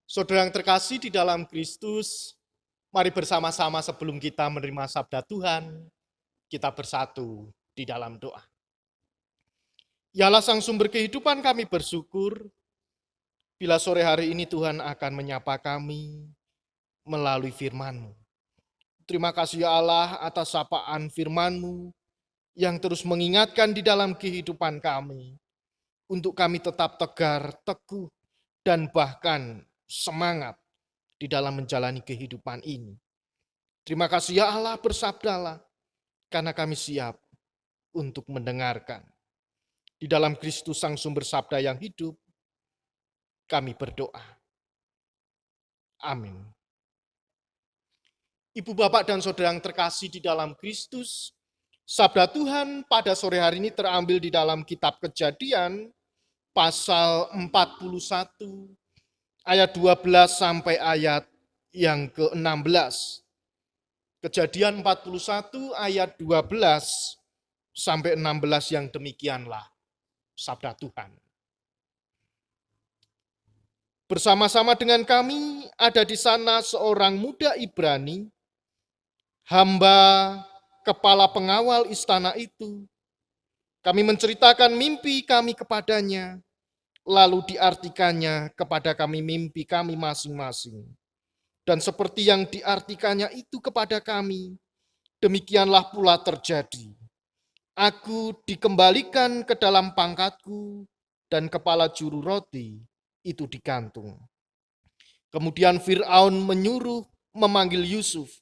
Saudara yang terkasih di dalam Kristus, mari bersama-sama sebelum kita menerima sabda Tuhan, kita bersatu di dalam doa. Ya Allah Sang Sumber Kehidupan, kami bersyukur bila sore hari ini Tuhan akan menyapa kami melalui firman-Mu. Terima kasih ya Allah atas sapaan firman-Mu yang terus mengingatkan di dalam kehidupan kami, untuk kami tetap tegar, teguh, dan bahkan semangat di dalam menjalani kehidupan ini. Terima kasih ya Allah, bersabdalah, karena kami siap untuk mendengarkan. Di dalam Kristus Sang Sumber Sabda yang hidup, kami berdoa. Amin. Ibu, bapak, dan saudara yang terkasih di dalam Kristus, sabda Tuhan pada sore hari ini terambil di dalam kitab Kejadian, pasal 41, ayat 12 sampai ayat yang ke-16. Kejadian 41 ayat 12 sampai 16 yang demikianlah sabda Tuhan. Bersama-sama dengan kami ada di sana seorang muda Ibrani, hamba kepala pengawal istana itu. Kami menceritakan mimpi kami kepadanya, lalu diartikannya kepada kami mimpi kami masing-masing. Dan seperti yang diartikannya itu kepada kami, demikianlah pula terjadi. Aku dikembalikan ke dalam pangkatku, dan kepala juru roti itu digantung. Kemudian Fir'aun menyuruh memanggil Yusuf.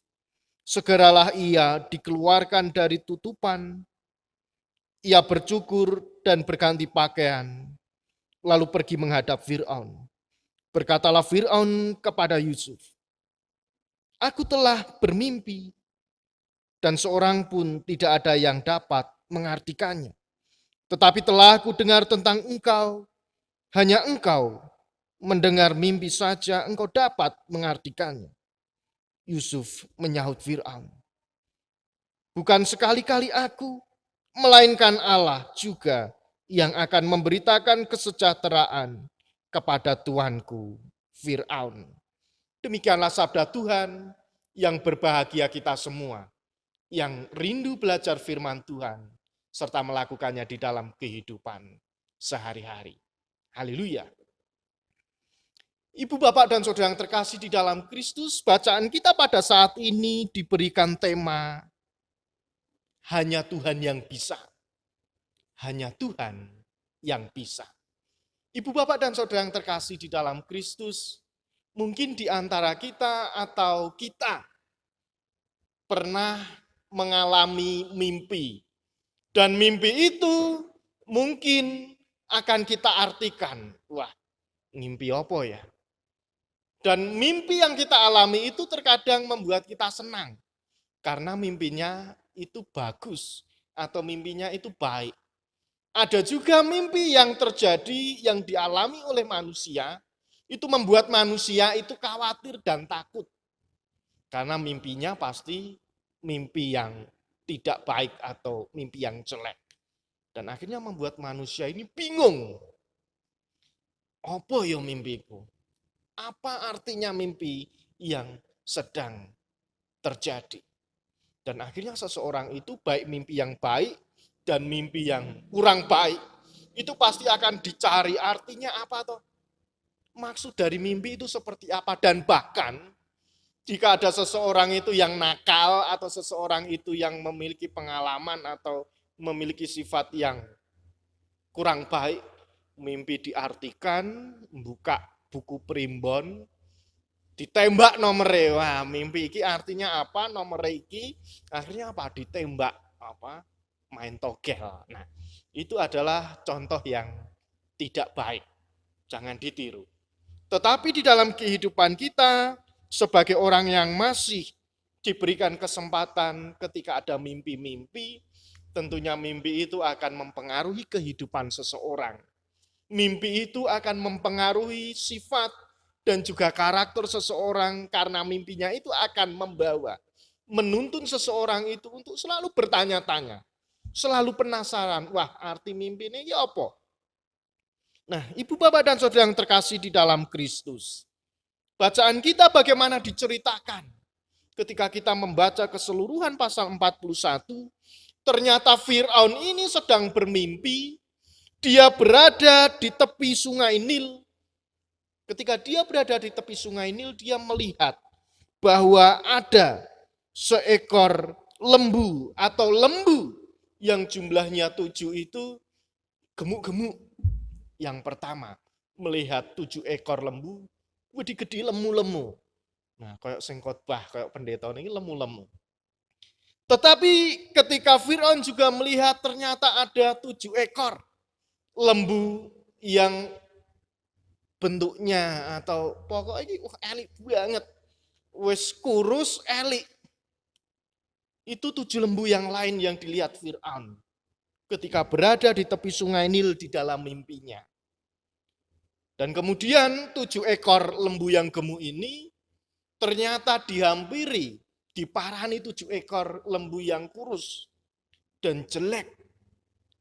Segeralah ia dikeluarkan dari tutupan. Ia bercukur dan berganti pakaian, lalu pergi menghadap Fir'aun. Berkatalah Fir'aun kepada Yusuf, "Aku telah bermimpi, dan seorang pun tidak ada yang dapat mengartikannya. Tetapi telah aku dengar tentang engkau, hanya engkau mendengar mimpi saja engkau dapat mengartikannya." Yusuf menyahut Fir'aun, "Bukan sekali-kali aku, melainkan Allah juga yang akan memberitakan kesejahteraan kepada tuanku Fir'aun." Demikianlah sabda Tuhan. Yang berbahagia kita semua yang rindu belajar firman Tuhan serta melakukannya di dalam kehidupan sehari-hari. Haleluya. Ibu, bapak, dan saudara yang terkasih di dalam Kristus, bacaan kita pada saat ini diberikan tema hanya Tuhan yang bisa. Hanya Tuhan yang bisa. Ibu, bapak, dan saudara yang terkasih di dalam Kristus, mungkin di antara kita atau kita pernah mengalami mimpi. Dan mimpi itu mungkin akan kita artikan, wah, mimpi apa ya? Dan mimpi yang kita alami itu terkadang membuat kita senang. Karena mimpinya itu bagus atau mimpinya itu baik. Ada juga mimpi yang terjadi, yang dialami oleh manusia, itu membuat manusia itu khawatir dan takut. Karena mimpinya pasti mimpi yang tidak baik atau mimpi yang jelek. Dan akhirnya membuat manusia ini bingung. Apa ya mimpiku? Apa artinya mimpi yang sedang terjadi? Dan akhirnya seseorang itu baik mimpi yang baik dan mimpi yang kurang baik, itu pasti akan dicari artinya apa toh? Maksud dari mimpi itu seperti apa? Dan bahkan jika ada seseorang itu yang nakal atau seseorang itu yang memiliki pengalaman atau memiliki sifat yang kurang baik, mimpi diartikan, buka buku primbon, ditembak nomere. Wah, mimpi iki artinya apa? Nomor iki akhirnya apa? Ditembak apa? Main togel. Nah, itu adalah contoh yang tidak baik. Jangan ditiru. Tetapi di dalam kehidupan kita sebagai orang yang masih diberikan kesempatan ketika ada mimpi-mimpi, tentunya mimpi itu akan mempengaruhi kehidupan seseorang. Mimpi itu akan mempengaruhi sifat dan juga karakter seseorang karena mimpinya itu akan membawa, menuntun seseorang itu untuk selalu bertanya-tanya, selalu penasaran, wah arti mimpi ini ya apa? Nah, ibu, bapak, dan saudara yang terkasih di dalam Kristus, Bacaan kita bagaimana diceritakan. Ketika kita membaca keseluruhan pasal 41, ternyata Fir'aun ini sedang bermimpi. Dia berada di tepi sungai Nil. Ketika dia berada di tepi sungai Nil, dia melihat bahwa ada seekor lembu atau lembu yang jumlahnya 7 itu gemuk-gemuk. Yang pertama, melihat 7 ekor lembu, gede-gede lemu-lemu. Nah, kayak sing khotbah, kayak pendeta ini lemu-lemu. Tetapi ketika Fir'aun juga melihat ternyata ada 7 ekor lembu yang bentuknya atau pokoknya elik banget. Wes kurus elik. Itu 7 lembu yang lain yang dilihat Fir'aun ketika berada di tepi sungai Nil di dalam mimpinya. Dan kemudian 7 ekor lembu yang gemuk ini ternyata dihampiri, diparani 7 ekor lembu yang kurus dan jelek.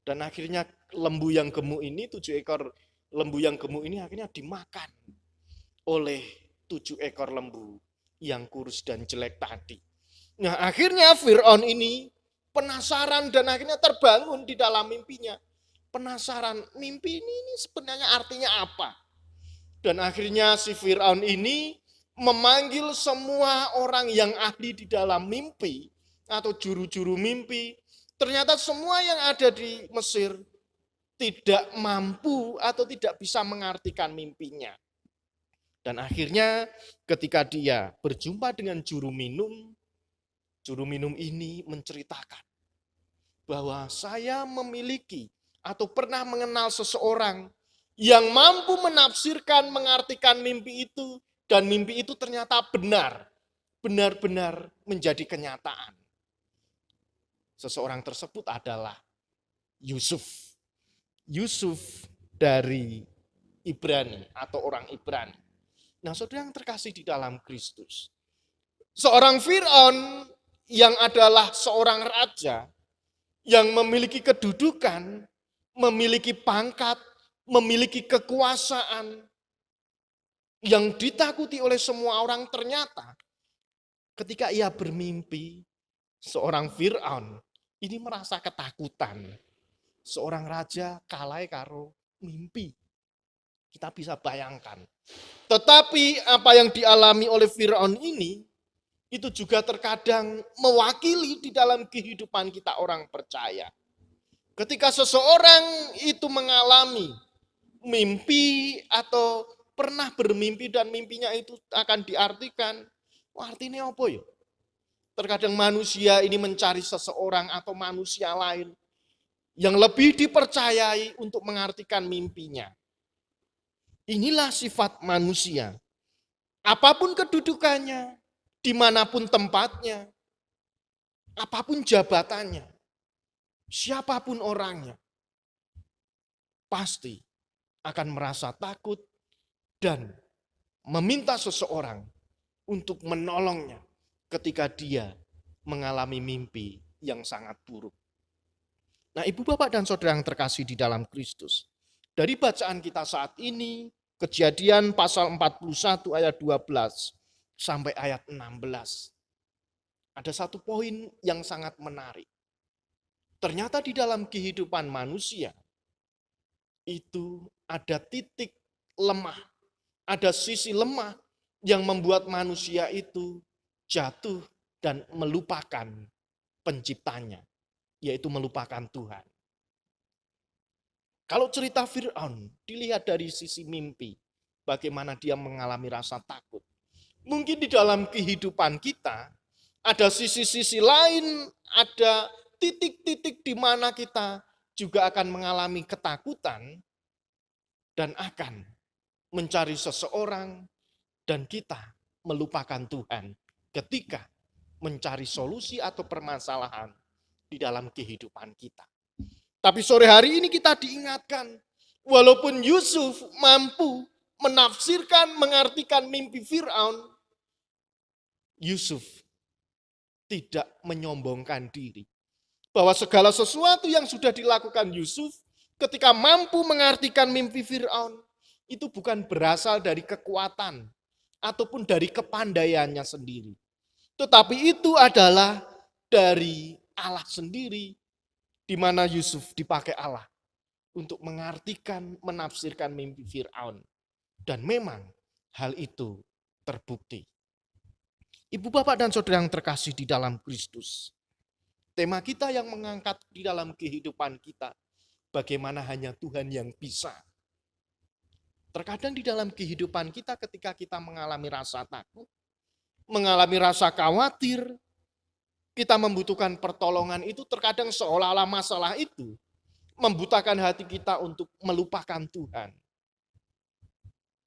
Dan akhirnya lembu yang gemuk ini, 7 ekor lembu yang gemuk ini akhirnya dimakan oleh 7 ekor lembu yang kurus dan jelek tadi. Nah, akhirnya Fir'aun ini penasaran dan akhirnya terbangun di dalam mimpinya. Penasaran, mimpi ini sebenarnya artinya apa? Dan akhirnya si Fir'aun ini memanggil semua orang yang ahli di dalam mimpi atau juru-juru mimpi. Ternyata semua yang ada di Mesir tidak mampu atau tidak bisa mengartikan mimpinya. Dan akhirnya ketika dia berjumpa dengan juru minum ini menceritakan bahwa saya memiliki atau pernah mengenal seseorang yang mampu menafsirkan, mengartikan mimpi itu, dan mimpi itu ternyata benar-benar menjadi kenyataan. Seseorang tersebut adalah Yusuf. Yusuf dari Ibrani atau orang Ibrani. Nah, saudara yang terkasih di dalam Kristus. Seorang Fir'aun yang adalah seorang raja yang memiliki kedudukan, memiliki pangkat, memiliki kekuasaan yang ditakuti oleh semua orang, ternyata ketika ia bermimpi, seorang Fir'aun ini merasa ketakutan. Seorang raja kalah karo mimpi. Kita bisa bayangkan. Tetapi apa yang dialami oleh Fir'aun ini, itu juga terkadang mewakili di dalam kehidupan kita orang percaya. Ketika seseorang itu mengalami mimpi atau pernah bermimpi dan mimpinya itu akan diartikan, artinya apa ya? Terkadang manusia ini mencari seseorang atau manusia lain yang lebih dipercayai untuk mengartikan mimpinya. Inilah sifat manusia. Apapun kedudukannya, dimanapun tempatnya, apapun jabatannya, siapapun orangnya, pasti akan merasa takut dan meminta seseorang untuk menolongnya ketika dia mengalami mimpi yang sangat buruk. Nah, ibu bapak dan saudara yang terkasih di dalam Kristus, dari bacaan kita saat ini, Kejadian pasal 41 ayat 12 sampai ayat 16. Ada satu poin yang sangat menarik. Ternyata di dalam kehidupan manusia, itu ada titik lemah, ada sisi lemah yang membuat manusia itu jatuh dan melupakan penciptanya, yaitu melupakan Tuhan. Kalau cerita Fir'aun dilihat dari sisi mimpi, bagaimana dia mengalami rasa takut. Mungkin di dalam kehidupan kita, ada sisi-sisi lain, ada titik-titik di mana kita juga akan mengalami ketakutan dan akan mencari seseorang dan kita melupakan Tuhan ketika mencari solusi atau permasalahan di dalam kehidupan kita. Tapi sore hari ini kita diingatkan, walaupun Yusuf mampu menafsirkan, mengartikan mimpi Fir'aun, Yusuf tidak menyombongkan diri. Bahwa segala sesuatu yang sudah dilakukan Yusuf ketika mampu mengartikan mimpi Fir'aun, itu bukan berasal dari kekuatan ataupun dari kepandaiannya sendiri. Tetapi itu adalah dari Allah sendiri, di mana Yusuf dipakai Allah untuk mengartikan, menafsirkan mimpi Fir'aun. Dan memang hal itu terbukti. Ibu bapak dan saudara yang terkasih di dalam Kristus, tema kita yang mengangkat di dalam kehidupan kita, bagaimana hanya Tuhan yang bisa. Terkadang di dalam kehidupan kita ketika kita mengalami rasa takut, mengalami rasa khawatir, kita membutuhkan pertolongan itu, terkadang seolah-olah masalah itu membutakan hati kita untuk melupakan Tuhan.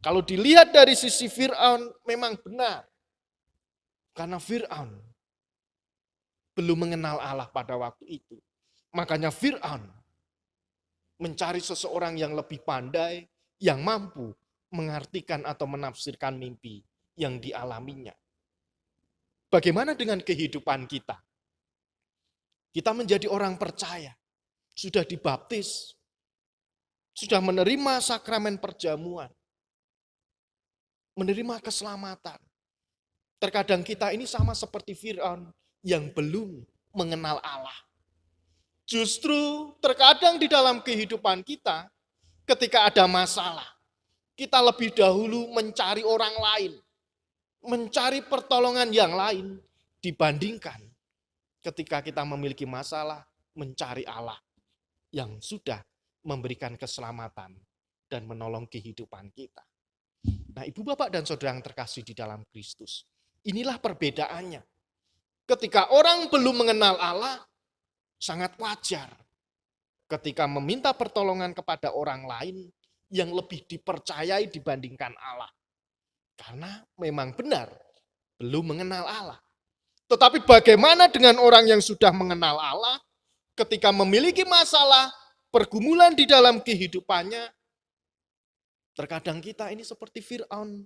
Kalau dilihat dari sisi Fir'aun memang benar. Karena Fir'aun belum mengenal Allah pada waktu itu. Makanya Fir'aun mencari seseorang yang lebih pandai, yang mampu mengartikan atau menafsirkan mimpi yang dialaminya. Bagaimana dengan kehidupan kita? Kita menjadi orang percaya, sudah dibaptis, sudah menerima sakramen perjamuan, menerima keselamatan. Terkadang kita ini sama seperti Fir'aun yang belum mengenal Allah. Justru terkadang di dalam kehidupan kita, ketika ada masalah, kita lebih dahulu mencari orang lain, mencari pertolongan yang lain, dibandingkan ketika kita memiliki masalah, mencari Allah yang sudah memberikan keselamatan dan menolong kehidupan kita. Nah, ibu bapak dan saudara yang terkasih di dalam Kristus, inilah perbedaannya. Ketika orang belum mengenal Allah, sangat wajar ketika meminta pertolongan kepada orang lain yang lebih dipercayai dibandingkan Allah. Karena memang benar, belum mengenal Allah. Tetapi bagaimana dengan orang yang sudah mengenal Allah, ketika memiliki masalah, pergumulan di dalam kehidupannya, terkadang kita ini seperti Fir'aun.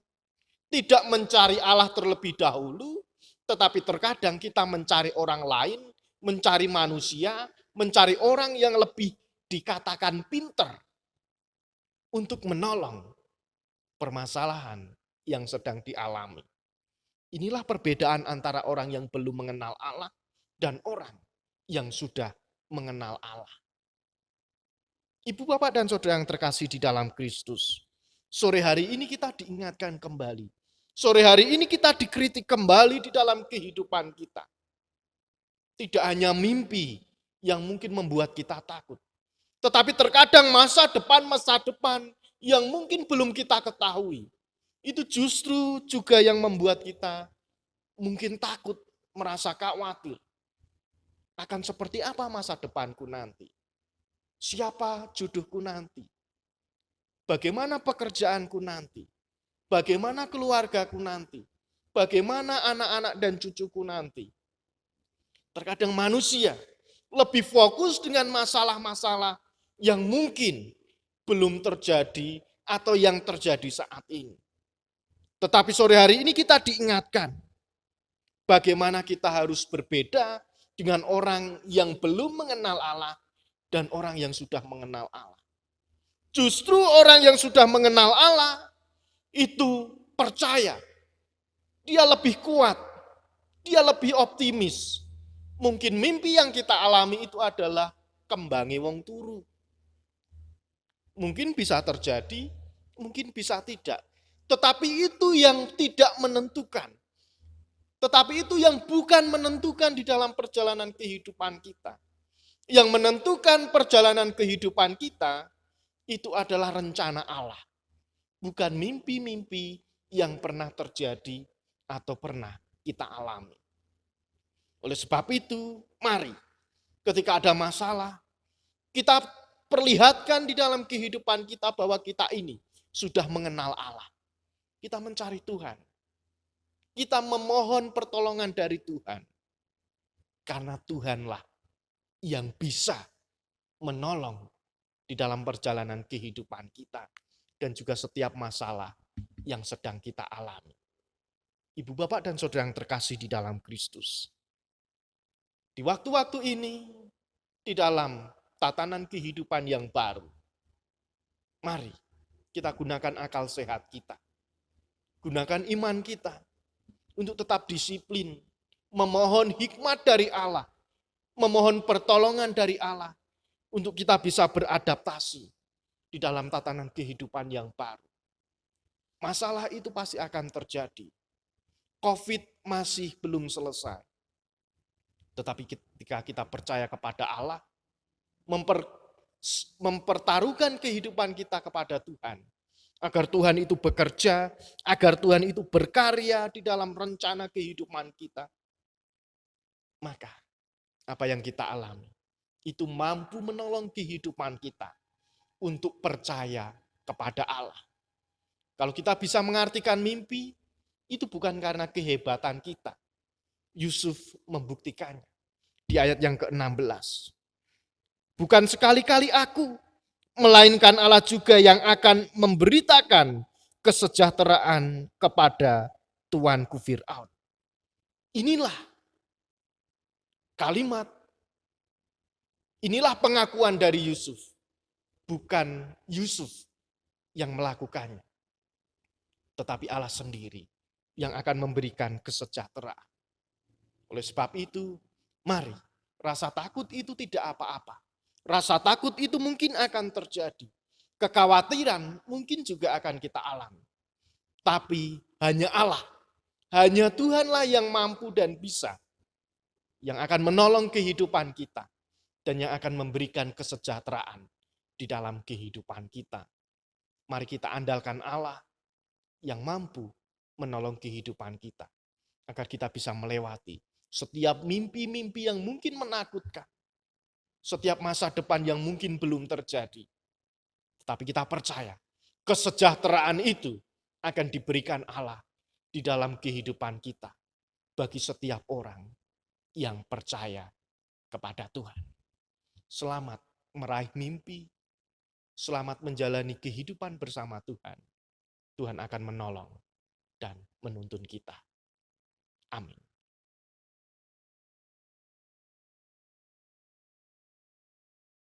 Tidak mencari Allah terlebih dahulu, tetapi terkadang kita mencari orang lain, mencari manusia, mencari orang yang lebih dikatakan pinter untuk menolong permasalahan yang sedang dialami. Inilah perbedaan antara orang yang belum mengenal Allah dan orang yang sudah mengenal Allah. Ibu bapak dan saudara yang terkasih di dalam Kristus, sore hari ini kita diingatkan kembali. Sore hari ini kita dikritik kembali di dalam kehidupan kita. Tidak hanya mimpi yang mungkin membuat kita takut, tetapi terkadang masa depan yang mungkin belum kita ketahui. Itu justru juga yang membuat kita mungkin takut, merasa khawatir. Akan seperti apa masa depanku nanti? Siapa jodohku nanti? Bagaimana pekerjaanku nanti? Bagaimana keluargaku nanti? Bagaimana anak-anak dan cucuku nanti? Terkadang manusia lebih fokus dengan masalah-masalah yang mungkin belum terjadi atau yang terjadi saat ini. Tetapi sore hari ini kita diingatkan bagaimana kita harus berbeda dengan orang yang belum mengenal Allah dan orang yang sudah mengenal Allah. Justru orang yang sudah mengenal Allah itu percaya. Dia lebih kuat, dia lebih optimis. Mungkin mimpi yang kita alami itu adalah kembange wong turu. Mungkin bisa terjadi, mungkin bisa tidak. Tetapi itu yang tidak menentukan. Tetapi itu yang bukan menentukan di dalam perjalanan kehidupan kita. Yang menentukan perjalanan kehidupan kita, itu adalah rencana Allah. Bukan mimpi-mimpi yang pernah terjadi atau pernah kita alami. Oleh sebab itu, mari ketika ada masalah, kita perlihatkan di dalam kehidupan kita bahwa kita ini sudah mengenal Allah. Kita mencari Tuhan. Kita memohon pertolongan dari Tuhan. Karena Tuhanlah yang bisa menolong di dalam perjalanan kehidupan kita dan juga setiap masalah yang sedang kita alami. Ibu bapak dan saudara yang terkasih di dalam Kristus. Di waktu-waktu ini, di dalam tatanan kehidupan yang baru, mari kita gunakan akal sehat kita. Gunakan iman kita untuk tetap disiplin, memohon hikmat dari Allah, memohon pertolongan dari Allah, untuk kita bisa beradaptasi di dalam tatanan kehidupan yang baru. Masalah itu pasti akan terjadi. COVID masih belum selesai. Tetapi ketika kita percaya kepada Allah, mempertaruhkan kehidupan kita kepada Tuhan, agar Tuhan itu bekerja, agar Tuhan itu berkarya di dalam rencana kehidupan kita, maka apa yang kita alami itu mampu menolong kehidupan kita untuk percaya kepada Allah. Kalau kita bisa mengartikan mimpi, itu bukan karena kehebatan kita. Yusuf membuktikannya di ayat yang ke-16. Bukan sekali-kali aku, melainkan Allah juga yang akan memberitakan kesejahteraan kepada tuanku Fir'aun. Inilah kalimat, inilah pengakuan dari Yusuf. Bukan Yusuf yang melakukannya, tetapi Allah sendiri yang akan memberikan kesejahteraan. Oleh sebab itu, mari, rasa takut itu tidak apa-apa. Rasa takut itu mungkin akan terjadi. Kekhawatiran mungkin juga akan kita alami. Tapi hanya Allah, hanya Tuhanlah yang mampu dan bisa, yang akan menolong kehidupan kita, dan yang akan memberikan kesejahteraan di dalam kehidupan kita. Mari kita andalkan Allah yang mampu menolong kehidupan kita, agar kita bisa melewati setiap mimpi-mimpi yang mungkin menakutkan, setiap masa depan yang mungkin belum terjadi. Tetapi kita percaya, kesejahteraan itu akan diberikan Allah di dalam kehidupan kita, bagi setiap orang yang percaya kepada Tuhan. Selamat meraih mimpi, selamat menjalani kehidupan bersama Tuhan. Tuhan akan menolong dan menuntun kita. Amin.